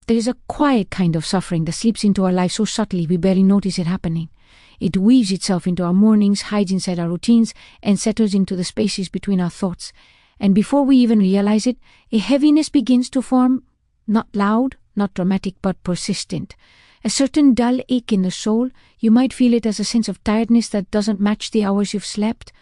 There is a quiet kind of suffering that slips into our lives so subtly we barely notice it happening. It weaves itself into our mornings, hides inside our routines, and settles into the spaces between our thoughts. And before we even realize it, a heaviness begins to form, not loud, not dramatic, but persistent. A certain dull ache in the soul. You might feel it as a sense of tiredness that doesn't match the hours you've slept,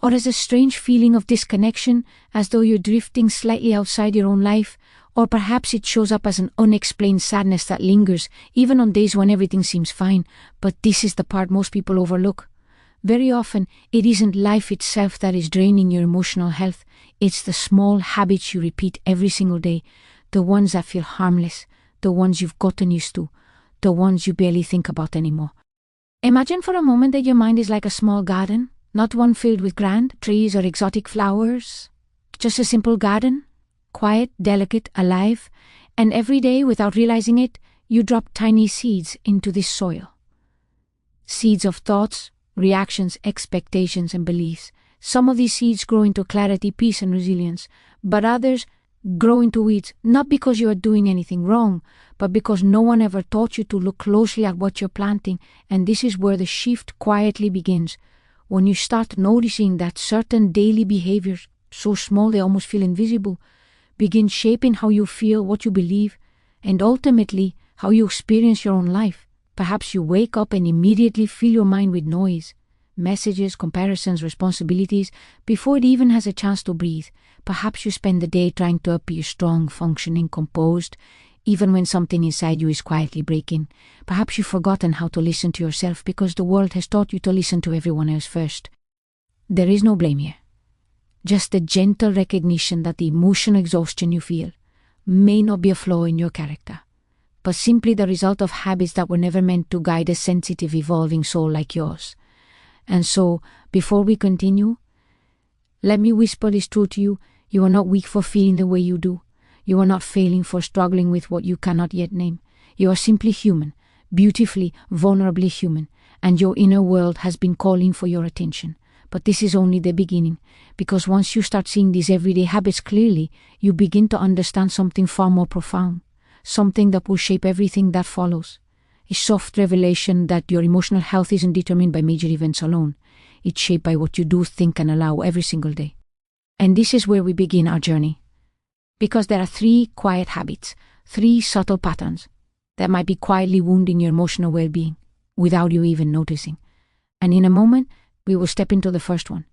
or as a strange feeling of disconnection, as though you're drifting slightly outside your own life, or perhaps it shows up as an unexplained sadness that lingers, even on days when everything seems fine. But this is the part most people overlook. Very often, it isn't life itself that is draining your emotional health. It's the small habits you repeat every single day, the ones that feel harmless, the ones you've gotten used to, the ones you barely think about anymore. Imagine for a moment that your mind is like a small garden, not one filled with grand trees or exotic flowers, just a simple garden, quiet, delicate, alive, and every day, without realizing it, you drop tiny seeds into this soil. Seeds of thoughts, reactions, expectations, and beliefs. Some of these seeds grow into clarity, peace, and resilience, but others grow into weeds, not because you are doing anything wrong, but because no one ever taught you to look closely at what you're planting, and this is where the shift quietly begins. When you start noticing that certain daily behaviors, so small they almost feel invisible, begin shaping how you feel, what you believe, and ultimately how you experience your own life. Perhaps you wake up and immediately fill your mind with noise, messages, comparisons, responsibilities, before it even has a chance to breathe. Perhaps you spend the day trying to appear strong, functioning, composed, even when something inside you is quietly breaking. Perhaps you've forgotten how to listen to yourself because the world has taught you to listen to everyone else first. There is no blame here. Just the gentle recognition that the emotional exhaustion you feel may not be a flaw in your character, but simply the result of habits that were never meant to guide a sensitive, evolving soul like yours. And so, before we continue, let me whisper this truth to you. You are not weak for feeling the way you do. You are not failing for struggling with what you cannot yet name. You are simply human, beautifully, vulnerably human, and your inner world has been calling for your attention. But this is only the beginning, because once you start seeing these everyday habits clearly, you begin to understand something far more profound, something that will shape everything that follows. A soft revelation that your emotional health isn't determined by major events alone. It's shaped by what you do, think, and allow every single day. And this is where we begin our journey. Because there are 3 quiet habits, 3 subtle patterns that might be quietly wounding your emotional well-being without you even noticing. And in a moment, we will step into the first one.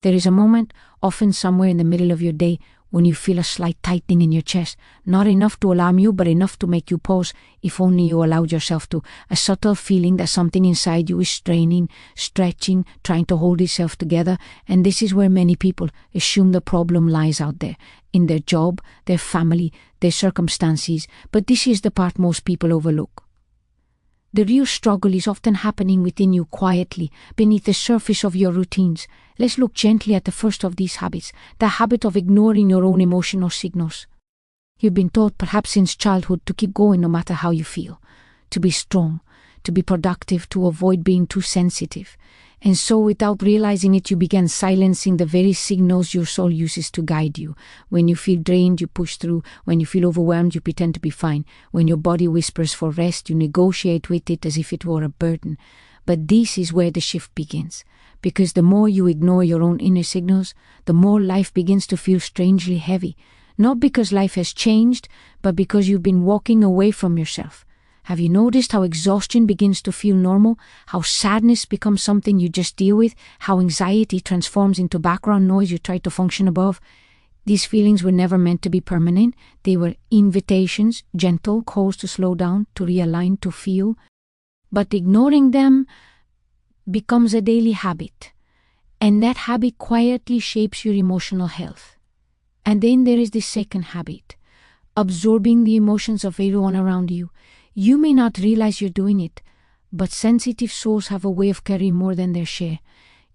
There is a moment, often somewhere in the middle of your day, when you feel a slight tightening in your chest, not enough to alarm you, but enough to make you pause, if only you allowed yourself to. A subtle feeling that something inside you is straining, stretching, trying to hold itself together. And this is where many people assume the problem lies out there, in their job, their family, their circumstances. But this is the part most people overlook. The real struggle is often happening within you quietly, beneath the surface of your routines. Let's look gently at the first of these habits, the habit of ignoring your own emotional signals. You've been taught, perhaps since childhood, to keep going no matter how you feel, to be strong, to be productive, to avoid being too sensitive. And so, without realizing it, you began silencing the very signals your soul uses to guide you. When you feel drained, you push through. When you feel overwhelmed, you pretend to be fine. When your body whispers for rest, you negotiate with it as if it were a burden. But this is where the shift begins. Because the more you ignore your own inner signals, the more life begins to feel strangely heavy. Not because life has changed, but because you've been walking away from yourself. Have you noticed how exhaustion begins to feel normal? How sadness becomes something you just deal with? How anxiety transforms into background noise you try to function above? These feelings were never meant to be permanent. They were invitations, gentle calls to slow down, to realign, to feel. But ignoring them becomes a daily habit. And that habit quietly shapes your emotional health. And then there is the second habit, absorbing the emotions of everyone around you. You may not realize you're doing it, but sensitive souls have a way of carrying more than their share.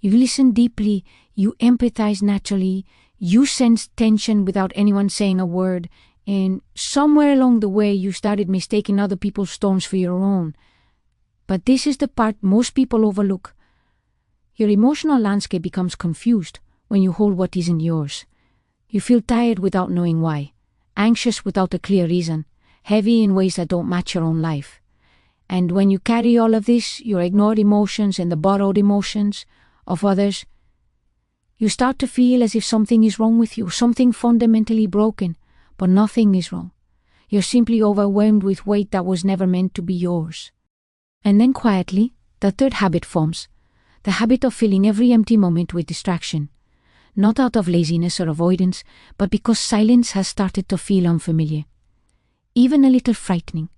You listen deeply, you empathize naturally, you sense tension without anyone saying a word, and somewhere along the way you started mistaking other people's storms for your own. But this is the part most people overlook. Your emotional landscape becomes confused when you hold what isn't yours. You feel tired without knowing why, anxious without a clear reason, heavy in ways that don't match your own life. And when you carry all of this, your ignored emotions and the borrowed emotions of others, you start to feel as if something is wrong with you, something fundamentally broken, but nothing is wrong. You're simply overwhelmed with weight that was never meant to be yours. And then quietly, the third habit forms, the habit of filling every empty moment with distraction, not out of laziness or avoidance, but because silence has started to feel unfamiliar, even a little frightening.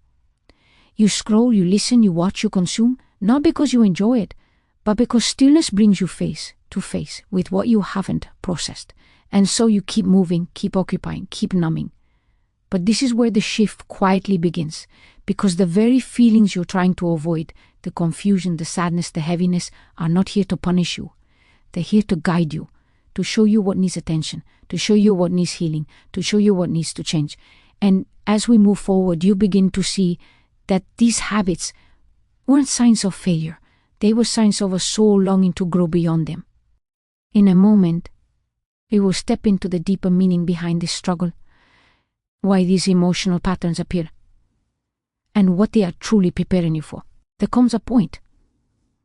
You scroll, you listen, you watch, you consume, not because you enjoy it, but because stillness brings you face to face with what you haven't processed. And so you keep moving, keep occupying, keep numbing. But this is where the shift quietly begins, because the very feelings you're trying to avoid, the confusion, the sadness, the heaviness, are not here to punish you. They're here to guide you, to show you what needs attention, to show you what needs healing, to show you what needs to change. And as we move forward, you begin to see that these habits weren't signs of failure. They were signs of a soul longing to grow beyond them. In a moment, we will step into the deeper meaning behind this struggle, why these emotional patterns appear, and what they are truly preparing you for. There comes a point,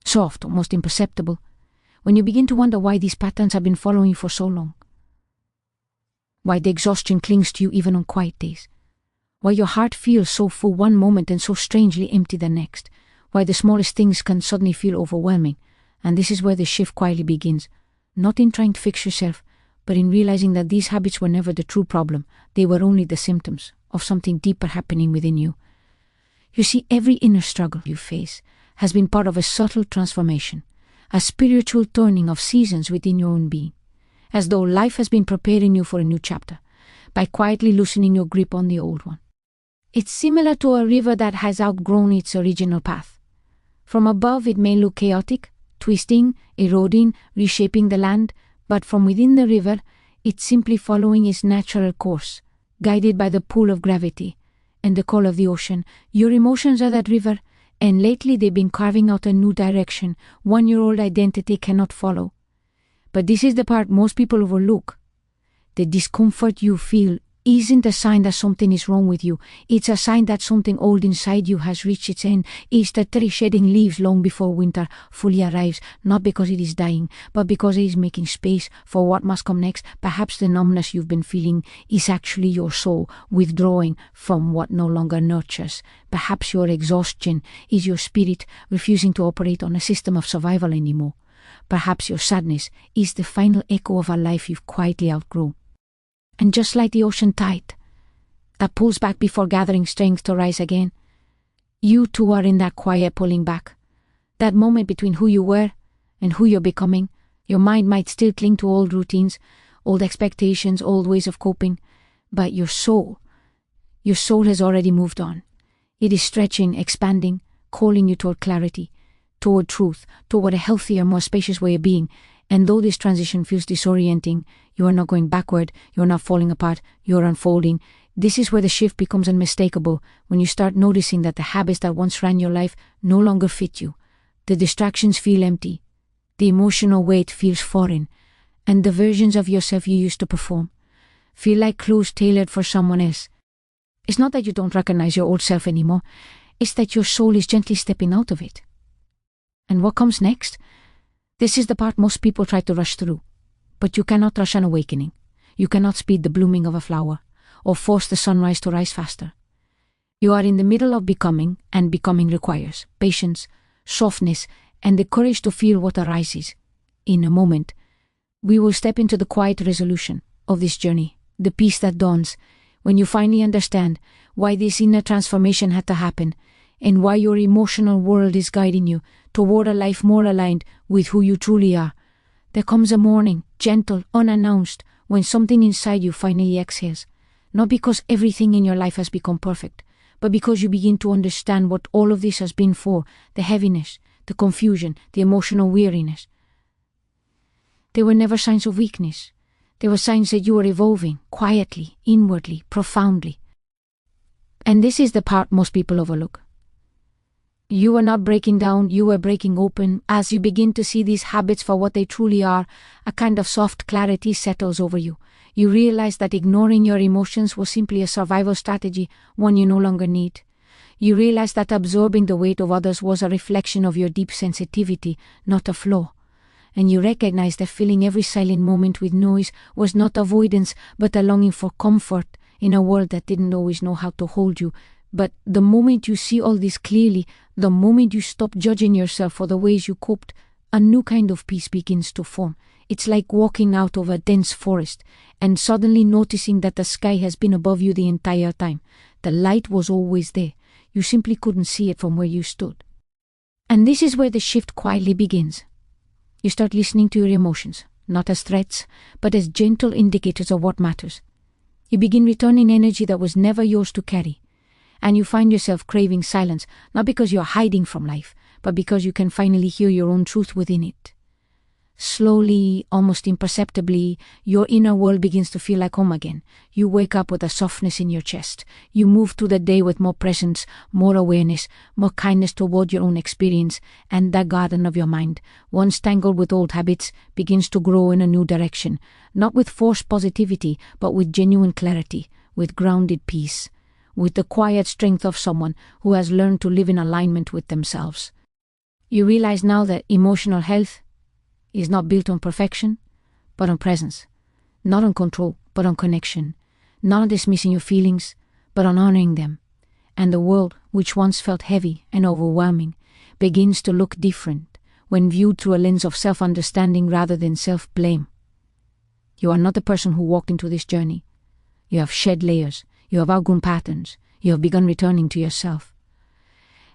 soft, almost imperceptible, when you begin to wonder why these patterns have been following you for so long, why the exhaustion clings to you even on quiet days, why your heart feels so full one moment and so strangely empty the next, why the smallest things can suddenly feel overwhelming. And this is where the shift quietly begins, not in trying to fix yourself, but in realizing that these habits were never the true problem. They were only the symptoms of something deeper happening within you. You see, every inner struggle you face has been part of a subtle transformation, a spiritual turning of seasons within your own being, as though life has been preparing you for a new chapter, by quietly loosening your grip on the old one. It's similar to a river that has outgrown its original path. From above it may look chaotic, twisting, eroding, reshaping the land, but from within the river, it's simply following its natural course, guided by the pull of gravity and the call of the ocean. Your emotions are that river, and lately they've been carving out a new direction, one your old identity cannot follow. But this is the part most people overlook. The discomfort you feel isn't a sign that something is wrong with you. It's a sign that something old inside you has reached its end. It's the tree shedding leaves long before winter fully arrives, not because it is dying, but because it is making space for what must come next. Perhaps the numbness you've been feeling is actually your soul withdrawing from what no longer nurtures. Perhaps your exhaustion is your spirit refusing to operate on a system of survival anymore. Perhaps your sadness is the final echo of a life you've quietly outgrown. And just like the ocean tide that pulls back before gathering strength to rise again, you too are in that quiet pulling back. That moment between who you were and who you're becoming. Your mind might still cling to old routines, old expectations, old ways of coping, but your soul has already moved on. It is stretching, expanding, calling you toward clarity, toward truth, toward a healthier, more spacious way of being. And though this transition feels disorienting, you are not going backward, you are not falling apart, you are unfolding. This is where the shift becomes unmistakable, when you start noticing that the habits that once ran your life no longer fit you. The distractions feel empty, the emotional weight feels foreign, and the versions of yourself you used to perform feel like clothes tailored for someone else. It's not that you don't recognize your old self anymore, it's that your soul is gently stepping out of it. And what comes next? This is the part most people try to rush through. But you cannot rush an awakening. You cannot speed the blooming of a flower, or force the sunrise to rise faster. You are in the middle of becoming, and becoming requires patience, softness, and the courage to feel what arises. In a moment, we will step into the quiet resolution of this journey, the peace that dawns when you finally understand why this inner transformation had to happen, and why your emotional world is guiding you toward a life more aligned with who you truly are. There comes a morning, gentle, unannounced, when something inside you finally exhales, not because everything in your life has become perfect, but because you begin to understand what all of this has been for, the heaviness, the confusion, the emotional weariness. They were never signs of weakness. They were signs that you were evolving, quietly, inwardly, profoundly. And this is the part most people overlook. You were not breaking down, you were breaking open. As you begin to see these habits for what they truly are, a kind of soft clarity settles over you. You realize that ignoring your emotions was simply a survival strategy, one you no longer need. You realize that absorbing the weight of others was a reflection of your deep sensitivity, not a flaw. And you recognize that filling every silent moment with noise was not avoidance, but a longing for comfort in a world that didn't always know how to hold you. But the moment you see all this clearly, the moment you stop judging yourself for the ways you coped, a new kind of peace begins to form. It's like walking out of a dense forest and suddenly noticing that the sky has been above you the entire time. The light was always there. You simply couldn't see it from where you stood. And this is where the shift quietly begins. You start listening to your emotions, not as threats, but as gentle indicators of what matters. You begin returning energy that was never yours to carry. And you find yourself craving silence, not because you're hiding from life, but because you can finally hear your own truth within it. Slowly, almost imperceptibly, your inner world begins to feel like home again. You wake up with a softness in your chest. You move through the day with more presence, more awareness, more kindness toward your own experience, and the garden of your mind, once tangled with old habits, begins to grow in a new direction, not with forced positivity, but with genuine clarity, with grounded peace, with the quiet strength of someone who has learned to live in alignment with themselves. You realize now that emotional health is not built on perfection, but on presence, not on control, but on connection, not on dismissing your feelings, but on honoring them. And the world, which once felt heavy and overwhelming, begins to look different when viewed through a lens of self-understanding rather than self-blame. You are not the person who walked into this journey. You have shed layers. You have outgrown patterns. You have begun returning to yourself.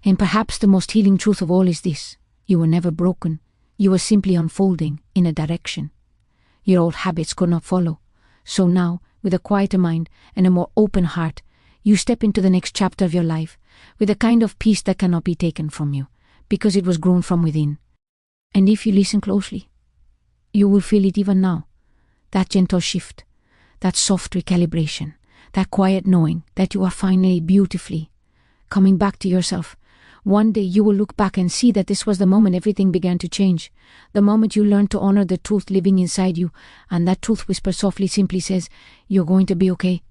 And perhaps the most healing truth of all is this: you were never broken. You were simply unfolding in a direction your old habits could not follow. So now, with a quieter mind and a more open heart, you step into the next chapter of your life with a kind of peace that cannot be taken from you, because it was grown from within. And if you listen closely, you will feel it even now, that gentle shift, that soft recalibration, that quiet knowing that you are finally beautifully coming back to yourself. One day you will look back and see that this was the moment everything began to change, the moment you learned to honor the truth living inside you, and that truth whispered softly simply says, "You're going to be okay.